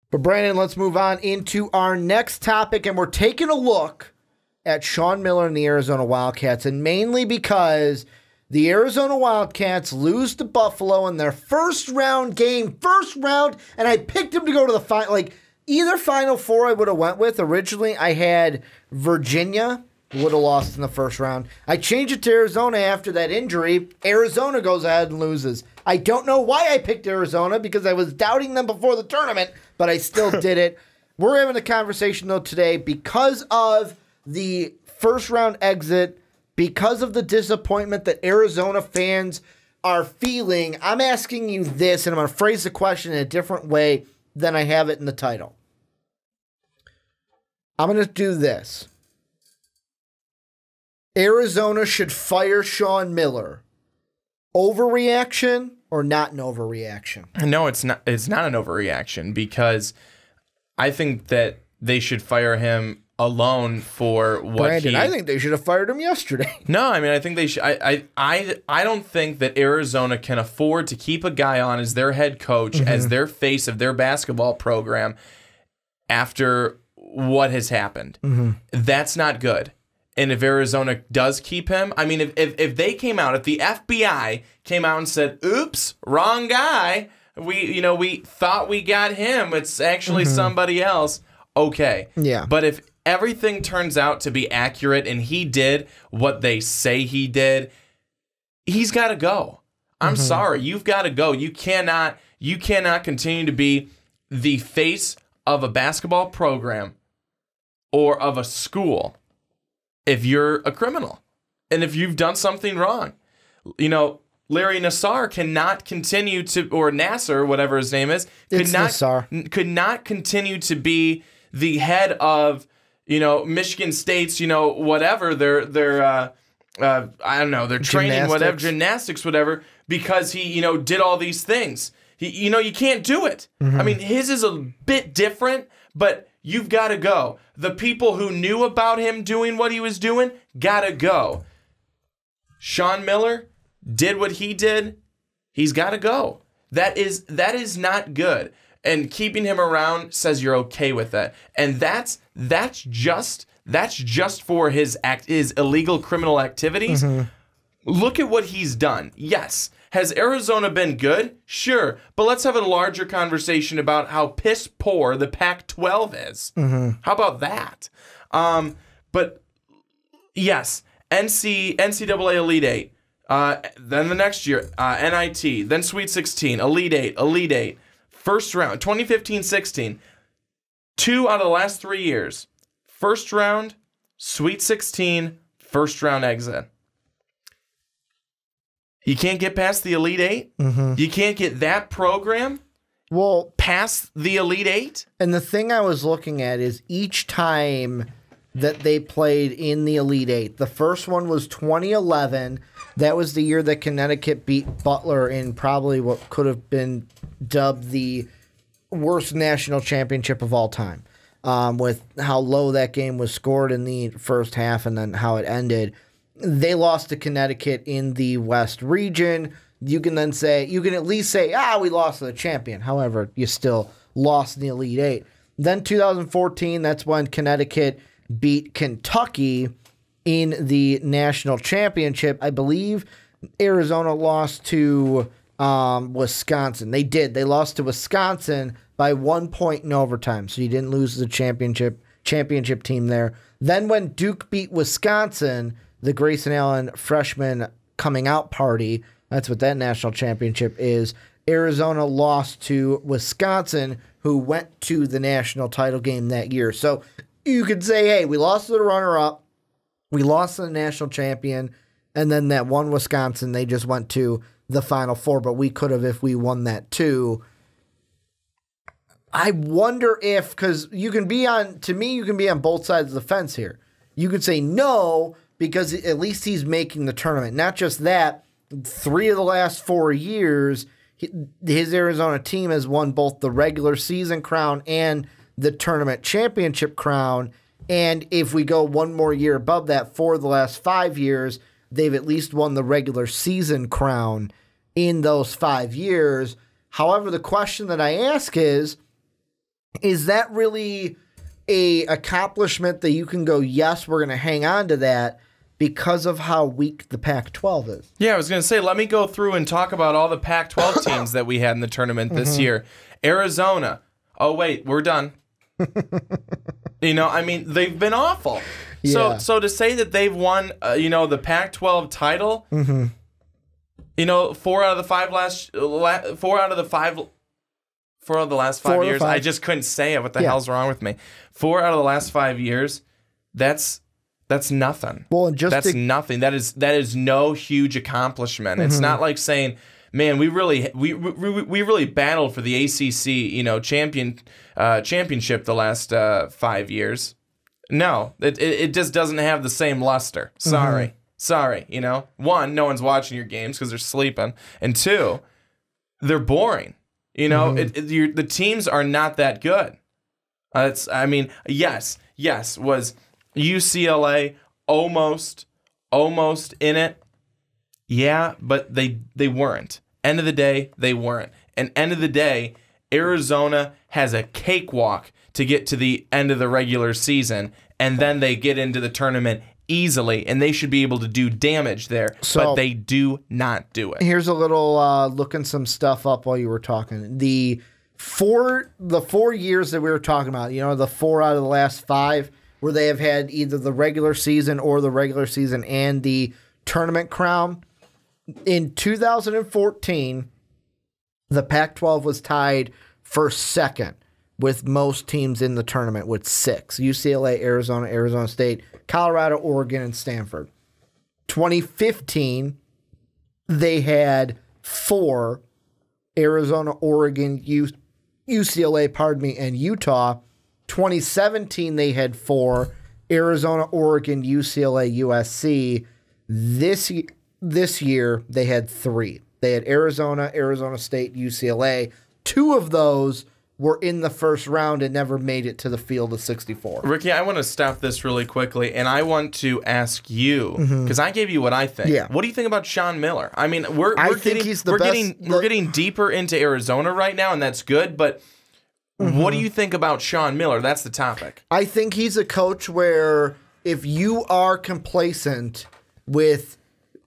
But Brandon, let's move on into our next topic, and we're taking a look at Sean Miller and the Arizona Wildcats, and mainly because the Arizona Wildcats lose to Buffalo in their first round game, and I picked them to go to the final, like either Final Four I would have went with. Originally, I had Virginia would have lost in the first round. I changed it to Arizona after that injury. Arizona goes ahead and loses. I don't know why I picked Arizona because I was doubting them before the tournament, but I still did it. We're having a conversation, though, today because of the first round exit, because of the disappointment that Arizona fans are feeling. I'm asking you this, and I'm going to phrase the question in a different way than I have it in the title. I'm going to do this. Arizona should fire Sean Miller. Overreaction or not an overreaction? No, it's not. It's not an overreaction because I think that they should fire him alone for what Brandon, I think they should have fired him yesterday. No, I mean, I think they should. I don't think that Arizona can afford to keep a guy on as their head coach, as their face of their basketball program after what has happened. That's not good. And if Arizona does keep him, I mean, if they came out, if the FBI came out and said, "Oops, wrong guy. We thought we got him. It's actually somebody else." Okay. Yeah. But if everything turns out to be accurate and he did what they say he did, he's got to go. I'm sorry, you've got to go. You cannot continue to be the face of a basketball program or of a school if you're a criminal and if you've done something wrong. Larry Nassar cannot continue to, or Nasser, whatever his name is, could not continue to be the head of, Michigan State's, whatever their I don't know, their training, whatever, gymnastics, whatever, because he, did all these things. You can't do it. I mean, his is a bit different, but you've got to go. The people who knew about him doing what he was doing got to go. Sean Miller did what he did. He's got to go. That is not good. And keeping him around says you're okay with that. And that's just for his illegal criminal activities. Look at what he's done. Yes. Has Arizona been good? Sure. But let's have a larger conversation about how piss poor the Pac-12 is. How about that? But yes, NCAA Elite Eight. Then the next year, NIT. Then Sweet 16, Elite Eight. First round, 2015-16. 2 out of the last 3 years. First round, Sweet 16, first round exit. You can't get past the Elite Eight? You can't get that program past the Elite Eight? And the thing I was looking at is each time that they played in the Elite Eight, the first one was 2011. That was the year that Connecticut beat Butler in probably what could have been dubbed the worst national championship of all time, with how low that game was scored in the first half and then how it ended. They lost to Connecticut in the West region. You can at least say, we lost to the champion. However, you still lost in the Elite Eight. Then 2014, that's when Connecticut beat Kentucky in the national championship. I believe Arizona lost to Wisconsin. They did. They lost to Wisconsin by 1 point in overtime. So you didn't lose the championship team there. Then when Duke beat Wisconsin, the Grayson Allen freshman coming out party, that's what that national championship is. Arizona lost to Wisconsin, who went to the national title game that year. So you could say, hey, we lost to the runner-up, we lost to the national champion, and then that one Wisconsin, they just went to the Final Four, but we could have if we won that too. I wonder if, because you can be on both sides of the fence here. You could say no, because at least he's making the tournament. Not just that, 3 of the last 4 years, his Arizona team has won both the regular season crown and the tournament championship crown. And if we go one more year above that, 4 of the last 5 years, they've at least won the regular season crown in those 5 years. However, the question that I ask is, is that really a accomplishment that you can go, yes, we're going to hang on to that because of how weak the Pac-12 is? Yeah, I was going to say, let me go through and talk about all the Pac-12 teams that we had in the tournament this year. Arizona. Oh, wait, we're done. I mean, they've been awful. Yeah. So to say that they've won, the Pac-12 title, 4 out of the last 5 years, I just couldn't say it. What the hell's wrong with me? 4 out of the last 5 years, that's nothing. Well, and that's nothing. That is no huge accomplishment. It's not like saying, man, we really battled for the ACC, championship the last 5 years. No, it just doesn't have the same luster. Sorry. One, no one's watching your games because they're sleeping, and two, they're boring. The teams are not that good. Yes, was UCLA almost in it? Yeah, but they weren't. End of the day, they weren't. And end of the day, Arizona has a cakewalk to get to the end of the regular season, and then they get into the tournament easily, and they should be able to do damage there, but they do not do it. Here's a little looking some stuff up while you were talking. The 4 years that we were talking about, the 4 out of the last 5 where they have had either the regular season or the regular season and the tournament crown. In 2014, the Pac-12 was tied for second with most teams in the tournament with 6. UCLA, Arizona, Arizona State, Colorado, Oregon, and Stanford. 2015, they had 4. Arizona, Oregon, UCLA, and Utah. 2017, they had 4. Arizona, Oregon, UCLA, USC. This year, they had 3. They had Arizona, Arizona State, UCLA. 2 of those were in the first round and never made it to the field of 64. Ricky, I want to stop this really quickly, and I want to ask you, because I gave you what I think. Yeah. What do you think about Sean Miller? I mean, we're getting deeper into Arizona right now, and that's good, but what do you think about Sean Miller? That's the topic. I think he's a coach where if you are complacent with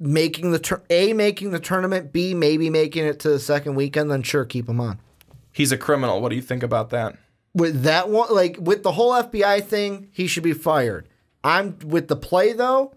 making the tournament, B, maybe making it to the second weekend, then sure, keep him on. He's a criminal. What do you think about that? With that one, with the whole FBI thing, he should be fired. I'm with the play though.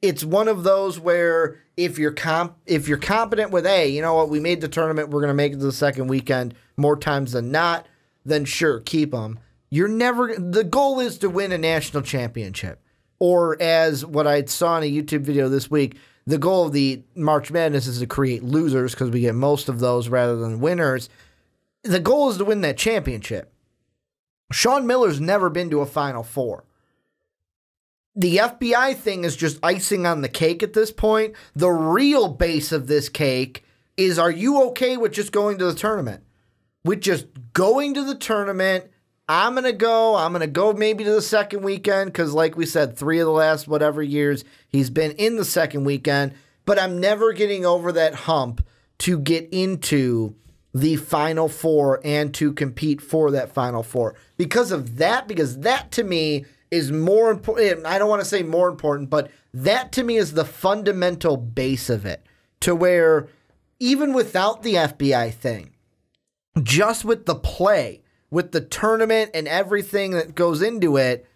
It's one of those where if you're competent with we made the tournament, we're gonna make it to the second weekend more times than not, then sure, keep him. The goal is to win a national championship, or as what I saw in a YouTube video this week, the goal of the March Madness is to create losers because we get most of those rather than winners. The goal is to win that championship. Sean Miller's never been to a Final Four. The FBI thing is just icing on the cake at this point. The real base of this cake is, are you okay with just going to the tournament? With just going to the tournament, I'm going to go maybe to the second weekend because like we said, 3 of the last whatever years he's been in the second weekend, but I'm never getting over that hump to get into the Final Four and to compete for that Final Four. Because that to me is more important. I don't want to say more important, but that to me is the fundamental base of it, to where even without the FBI thing, just with the play, with the tournament and everything that goes into it,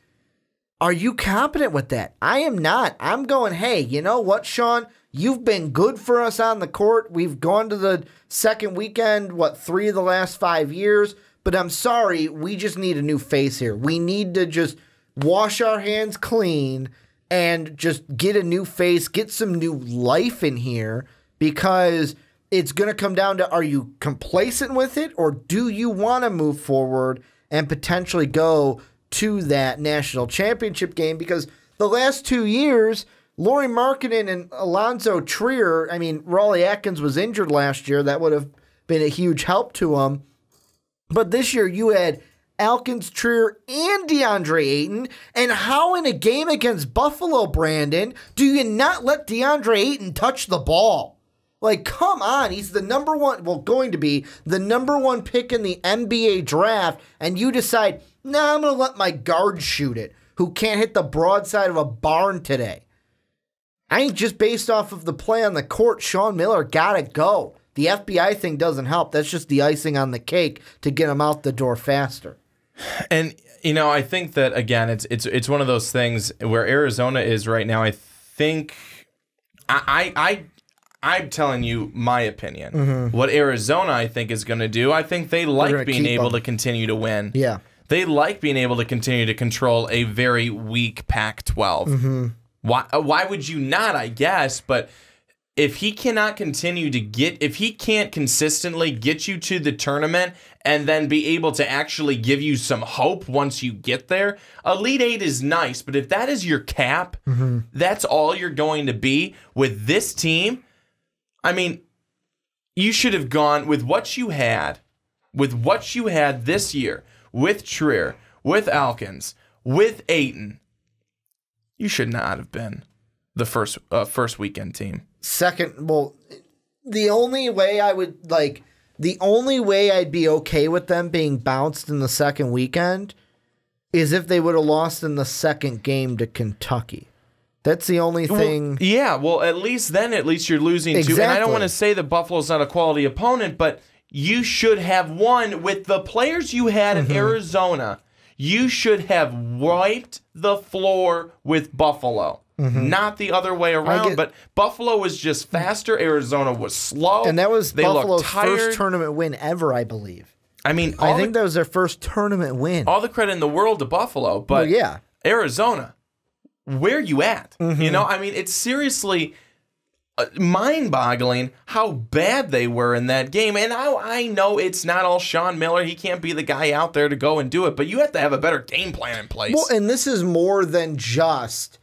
are you competent with that? I am not. I'm going, hey, you know what, Sean? You've been good for us on the court. We've gone to the second weekend, 3 of the last 5 years? But I'm sorry, we just need a new face here. We need to just wash our hands clean and just get a new face, get some new life in here, because it's going to come down to, are you complacent with it, or do you want to move forward and potentially go to that national championship game? Because the last 2 years, Lauri Markkanen and Alonzo Trier, Raleigh Atkins was injured last year. That would have been a huge help to him. But this year you had Alkins, Trier, and DeAndre Ayton. And how in a game against Buffalo, Brandon, do you not let DeAndre Ayton touch the ball? Like, come on. He's the number one, well, going to be the number one pick in the NBA draft, and you decide, nah, I'm going to let my guard shoot it, who can't hit the broadside of a barn today. I think just based off of the play on the court, Sean Miller got to go. The FBI thing doesn't help. That's just the icing on the cake to get him out the door faster. And, you know, I think that, again, it's one of those things where Arizona is right now. I think I'm telling you my opinion. Mm-hmm. What Arizona, I think, is going to do, I think they like being able to continue to win. Yeah. They like being able to continue to control a very weak Pac-12. Mm-hmm. Why would you not, I guess? But if he cannot continue to if he can't consistently get you to the tournament and then be able to actually give you some hope once you get there, Elite Eight is nice. But if that is your cap, mm-hmm. that's all you're going to be with this team. I mean, you should have gone with what you had this year, with Trier, with Alkins, with Ayton. You should not have been the first weekend team. Second, well, the only way I'd be okay with them being bounced in the second weekend is if they would have lost in the second game to Kentucky. That's the only thing. Well, at least you're losing exactly. to. And I don't want to say that Buffalo's not a quality opponent, but you should have won with the players you had in Arizona. You should have wiped the floor with Buffalo. Mm-hmm. Not the other way around, but Buffalo was just faster. Arizona was slow. And that was Buffalo's first tournament win ever, I believe. I mean, I think that was their first tournament win. All the credit in the world to Buffalo, but Arizona, where you at? Mm-hmm. You know, I mean, it's seriously mind-boggling how bad they were in that game. And I know it's not all Sean Miller. He can't be the guy out there to go and do it, but you have to have a better game plan in place. Well, and this is more than just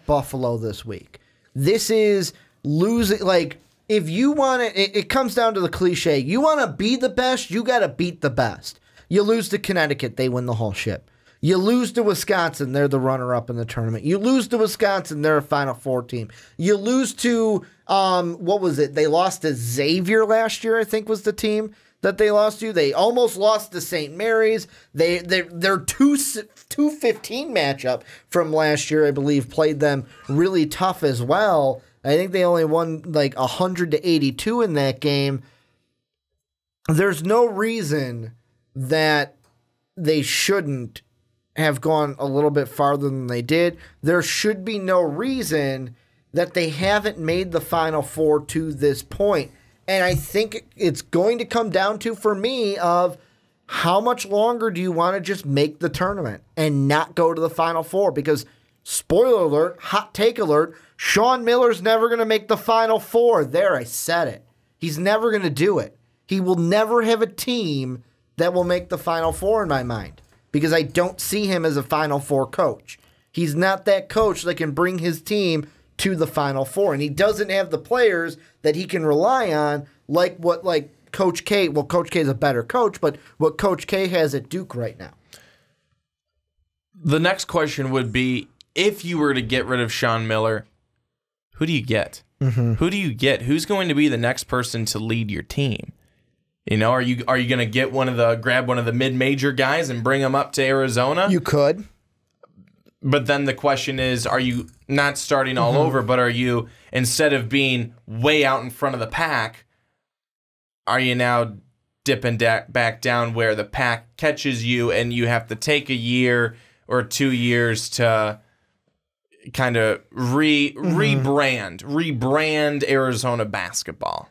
Buffalo this week. This is losing. Like, if you want to, it comes down to the cliche. You want to be the best, you got to beat the best. You lose to Connecticut, they win the whole ship. You lose to Wisconsin, they're the runner-up in the tournament. You lose to Wisconsin, they're a Final Four team. You lose to, what was it? They lost to Xavier last year, I think was the team that they lost to. They almost lost to St. Mary's. Their 2-15 matchup from last year, I believe, played them really tough as well. I think they only won like 100-82 in that game. There's no reason that they shouldn't have gone a little bit farther than they did. There should be no reason that they haven't made the Final Four to this point. And I think it's going to come down to, for me, of how much longer do you want to just make the tournament and not go to the Final Four? Because, spoiler alert, hot take alert, Sean Miller's never going to make the Final Four. There, I said it. He's never going to do it. He will never have a team that will make the Final Four in my mind, because I don't see him as a Final Four coach. He's not that coach that can bring his team to the Final Four, and he doesn't have the players that he can rely on like Coach K. Well, Coach K is a better coach, but what Coach K has at Duke right now. The next question would be, if you were to get rid of Sean Miller, who do you get? Mm-hmm. Who do you get? Who's going to be the next person to lead your team? You know, are you going to grab one of the mid-major guys and bring him up to Arizona? You could. But then the question is, are you not starting all over, but are you, instead of being way out in front of the pack, are you now dipping back down where the pack catches you and you have to take a year or 2 years to kind of rebrand Arizona basketball?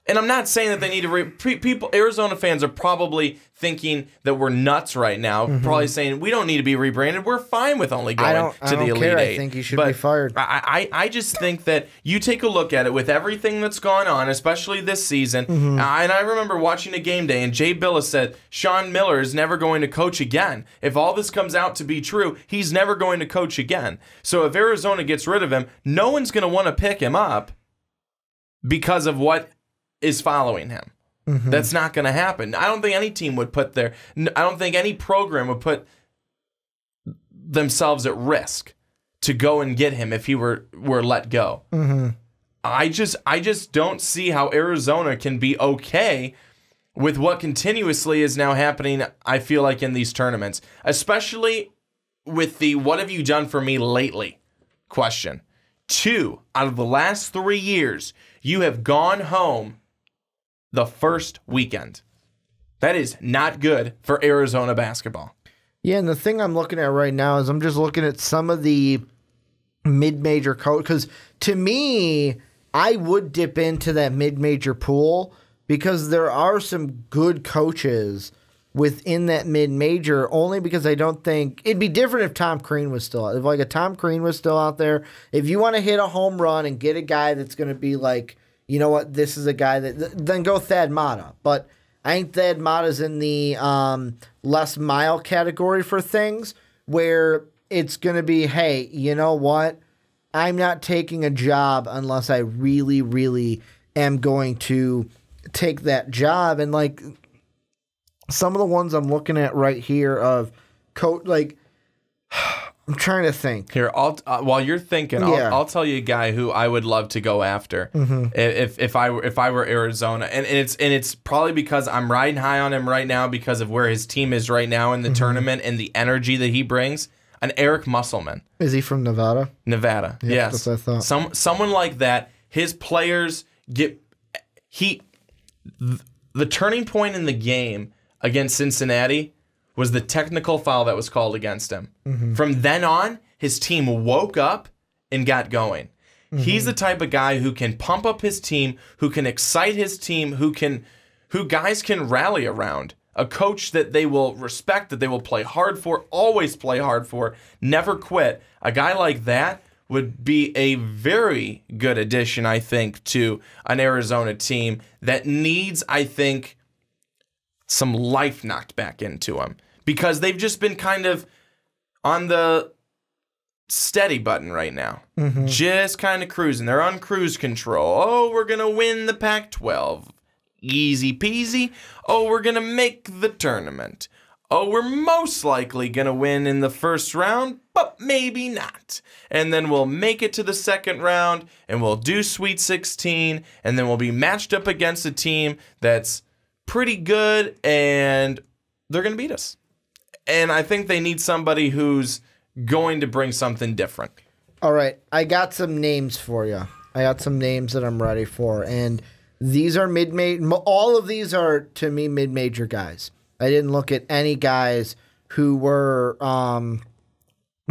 And I'm not saying that they need to people. Arizona fans are probably thinking that we're nuts right now. Probably saying we don't need to be rebranded. We're fine with only going to the Elite Eight. I think he should be fired. I just think that you take a look at it with everything that's gone on, especially this season. And I remember watching a game day, and Jay Billis said Sean Miller is never going to coach again. If all this comes out to be true, he's never going to coach again. So if Arizona gets rid of him, no one's going to want to pick him up because of what is following him. That's not going to happen. I don't think any team would I don't think any program would put themselves at risk to go and get him if he were let go. I just don't see how Arizona can be okay with what continuously is now happening, I feel like, in these tournaments, especially with the "what have you done for me lately" question. 2 out of the last 3 years, you have gone home the first weekend. That is not good for Arizona basketball. Yeah, and the thing I'm looking at right now is I'm just looking at some of the mid-major coach, because to me, I would dip into that mid-major pool because there are some good coaches within that mid-major, only because I don't think it'd be different if Tom Crean was still out. If like a Tom Crean was still out there, if you want to hit a home run and get a guy that's going to be like, you know what, this is a guy that, then go Thad Matta. But I think Thad Matta's in the less mild category for things where it's going to be, hey, you know what? I'm not taking a job unless I really, really am going to take that job. And like some of the ones I'm looking at right here of coach, like I'm trying to think. Here, while you're thinking, I'll tell you a guy who I would love to go after if I were Arizona, and it's probably because I'm riding high on him right now because of where his team is right now in the tournament and the energy that he brings. An Eric Musselman. Is he from Nevada? Nevada, Yep, yes. that's what I thought. Someone like that. His players the turning point in the game against Cincinnati was the technical foul that was called against him. From then on, his team woke up and got going. He's the type of guy who can pump up his team, who can excite his team, who guys can rally around. A coach that they will respect, that they will play hard for, always play hard for, never quit. A guy like that would be a very good addition, I think, to an Arizona team that needs, I think, some life knocked back into them. Because they've just been kind of on the steady button right now. Just kind of cruising. They're on cruise control. Oh, we're going to win the Pac-12. Easy peasy. Oh, we're going to make the tournament. Oh, we're most likely going to win in the first round, but maybe not. And then we'll make it to the second round, and we'll do Sweet 16, and then we'll be matched up against a team that's pretty good, and they're going to beat us. And I think they need somebody who's going to bring something different. All right, I got some names for you. I got some names that I'm ready for, and these are mid-major. All of these are, to me, mid-major guys. I didn't look at any guys who were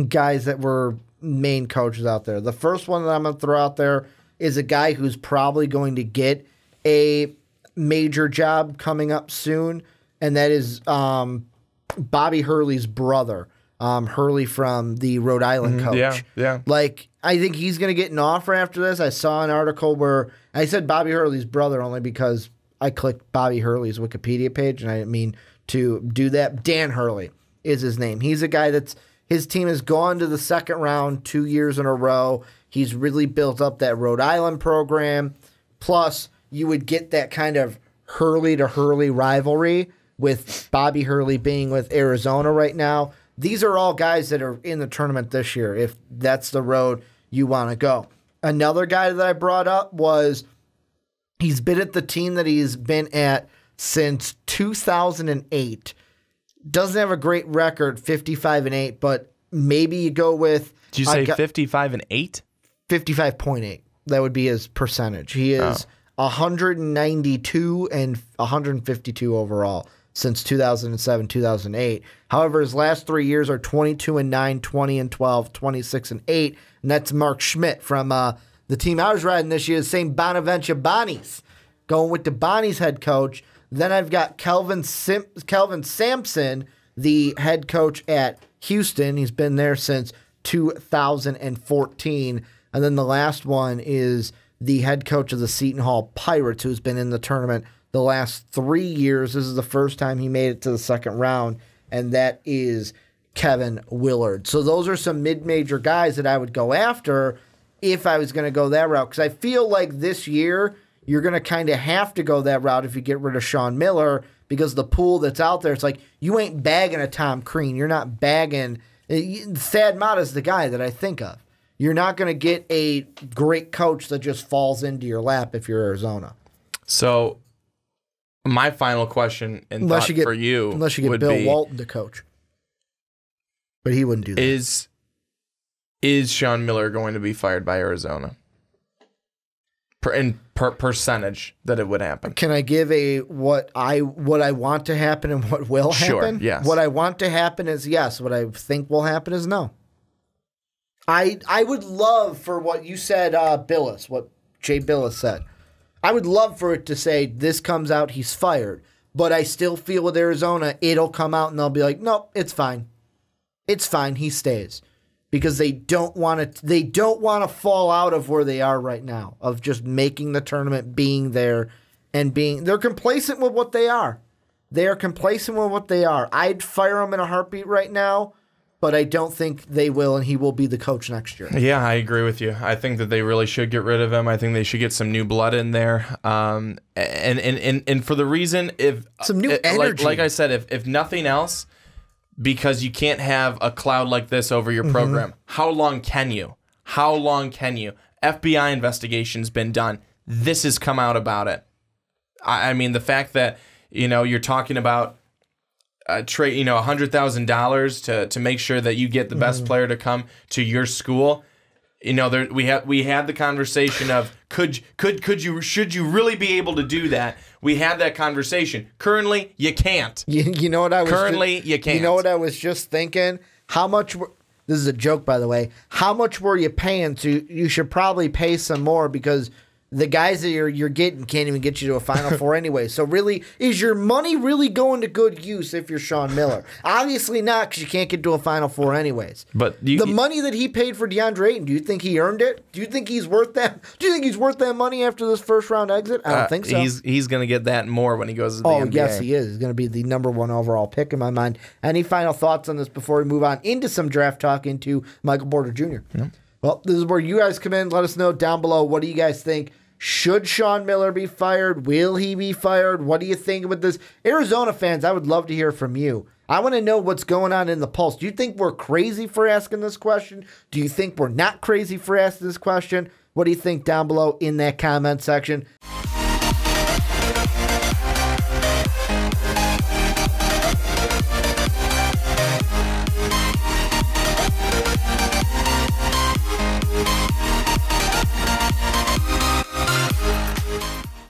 guys that were main coaches out there. The first one that I'm going to throw out there is a guy who's probably going to get a major job coming up soon, and that is Bobby Hurley's brother, Hurley from the Rhode Island coach. Yeah. Like, I think he's going to get an offer after this. I saw an article where I said Bobby Hurley's brother only because I clicked Bobby Hurley's Wikipedia page, and I didn't mean to do that. Dan Hurley is his name. He's a guy his team has gone to the second round 2 years in a row. He's really built up that Rhode Island program. Plus, you would get that kind of Hurley to Hurley rivalry with Bobby Hurley being with Arizona right now. These are all guys that are in the tournament this year, if that's the road you want to go. Another guy that I brought up was he's been at the team that he's been at since 2008. Doesn't have a great record, 55-8, but maybe you go with... Did you say 55-8? 55.8. That would be his percentage. He is 192 and 152 overall since 2007, 2008. However, his last 3 years are 22-9, 20-12, 26-8, and that's Mark Schmidt from the team I was riding this year, the same Bonaventure Bonnies, going with the Bonnies head coach. Then I've got Kelvin Sampson, the head coach at Houston. He's been there since 2014. And then the last one is the head coach of the Seton Hall Pirates, who's been in the tournament the last 3 years. This is the first time he made it to the second round, and that is Kevin Willard. So those are some mid-major guys that I would go after if I was going to go that route, because I feel like this year you're going to kind of have to go that route if you get rid of Sean Miller, because the pool that's out there, it's like you ain't bagging a Tom Crean. You're not bagging. Thad Matta's the guy that I think of. You're not going to get a great coach that just falls into your lap if you're Arizona. So, my final question and thought for you, unless you get Bill Walton to coach, but he wouldn't do that. Is Sean Miller going to be fired by Arizona? In percentage that it would happen. Can I give what I want to happen and what will happen? Sure, yes. What I want to happen is yes. What I think will happen is no. I would love for what you said, Billis, what Jay Billis said. I would love for it to say this comes out, he's fired. But I still feel with Arizona, it'll come out and they'll be like, nope, it's fine. It's fine, he stays. Because they don't want to fall out of where they are right now, of just making the tournament, being there, and they're complacent with what they are. They are complacent with what they are. I'd fire him in a heartbeat right now, but I don't think they will, and he will be the coach next year. Yeah, I agree with you. I think that they really should get rid of him. I think they should get some new blood in there, and for the reason some new energy. Like I said, if nothing else. Because you can't have a cloud like this over your program. How long can you? How long can you? FBI investigation's been done. This has come out about it. I mean, the fact that you're talking about $100,000 to make sure that you get the best player to come to your school. We had the conversation of should you really be able to do that? We had that conversation. Currently, you can't. You know what I was you can't. You know what I was just thinking? How much? This is a joke, by the way. How much were you paying? So you should probably pay some more because the guys that you're getting can't even get you to a Final Four anyway. So really, is your money really going to good use if you're Sean Miller? Obviously not, because you can't get to a Final Four anyways. But the money that he paid for DeAndre Ayton, do you think he earned it? Do you think he's worth that? Do you think he's worth that money after this first round exit? I don't think so. He's going to get that more when he goes to the NBA. Oh, yes, he is. He's going to be the #1 overall pick in my mind. Any final thoughts on this before we move on into some draft talk into Michael Porter Jr.? Yeah. Well, this is where you guys come in. Let us know down below. What do you guys think? Should Sean Miller be fired? Will he be fired? What do you think with this? Arizona fans, I would love to hear from you. I want to know what's going on in the Pulse. Do you think we're crazy for asking this question? Do you think we're not crazy for asking this question? What do you think down below in that comment section?